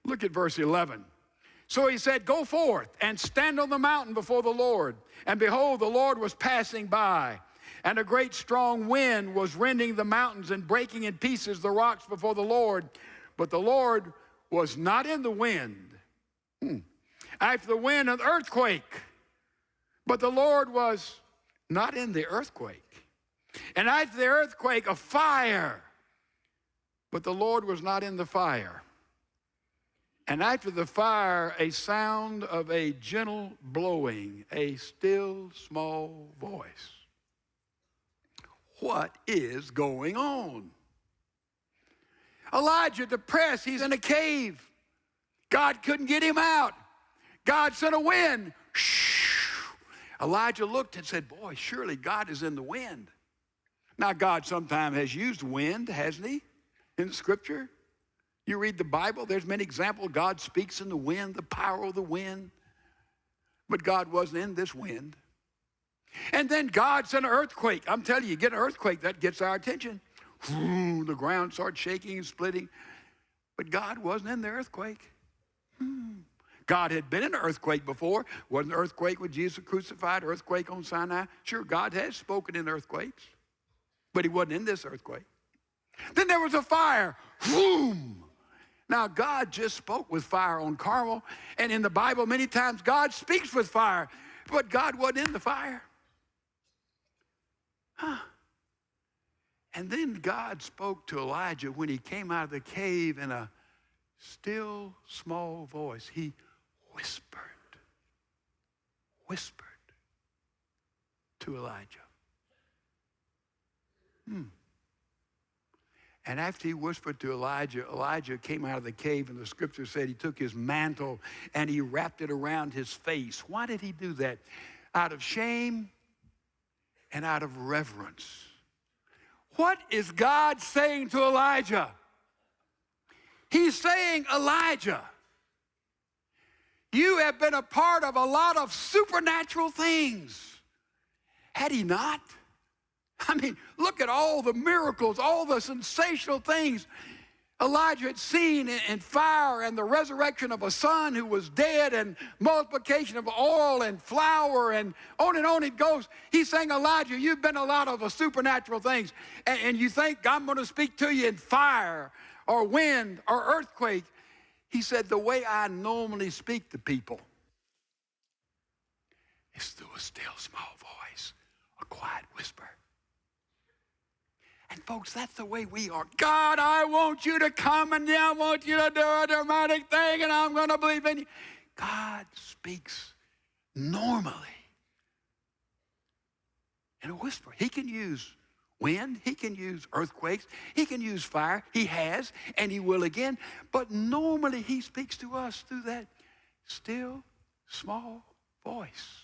Look at verse 11. So he said, go forth and stand on the mountain before the Lord. And behold, the Lord was passing by, and a great strong wind was rending the mountains and breaking in pieces the rocks before the Lord. But the Lord was not in the wind. After the wind, an earthquake. But the Lord was not in the earthquake. And after the earthquake, a fire. But the Lord was not in the fire. And after the fire, a sound of a gentle blowing, a still small voice. What is going on? Elijah, depressed, he's in a cave. God couldn't get him out. God sent a wind. Elijah looked and said, boy, surely God is in the wind. Now, God sometimes has used wind, hasn't he, in Scripture? You read the Bible, there's many examples. God speaks in the wind, the power of the wind. But God wasn't in this wind. And then God sent an earthquake. I'm telling you, get an earthquake, that gets our attention. The ground starts shaking and splitting. But God wasn't in the earthquake. God had been in an earthquake before. Wasn't an earthquake when Jesus was crucified, earthquake on Sinai. Sure, God has spoken in earthquakes. But he wasn't in this earthquake. Then there was a fire. Boom! Now, God just spoke with fire on Carmel, and in the Bible, many times God speaks with fire, but God wasn't in the fire. And then God spoke to Elijah when he came out of the cave in a still, small voice. He whispered to Elijah. And after he whispered to Elijah, Elijah came out of the cave, and the scripture said he took his mantle and he wrapped it around his face. Why did he do that? Out of shame and out of reverence. What is God saying to Elijah? He's saying, Elijah, you have been a part of a lot of supernatural things. Had he not? I mean, look at all the miracles, all the sensational things Elijah had seen in fire, and the resurrection of a son who was dead, and multiplication of oil and flour, and on it goes. He's saying, Elijah, you've been a lot of the supernatural things, and you think I'm going to speak to you in fire or wind or earthquake. He said, the way I normally speak to people is through a still small voice, a quiet whisper. And folks, that's the way we are. God, I want you to come, and I want you to do a dramatic thing, and I'm going to believe in you. God speaks normally in a whisper. He can use wind. He can use earthquakes. He can use fire. He has, and he will again. But normally he speaks to us through that still, small voice.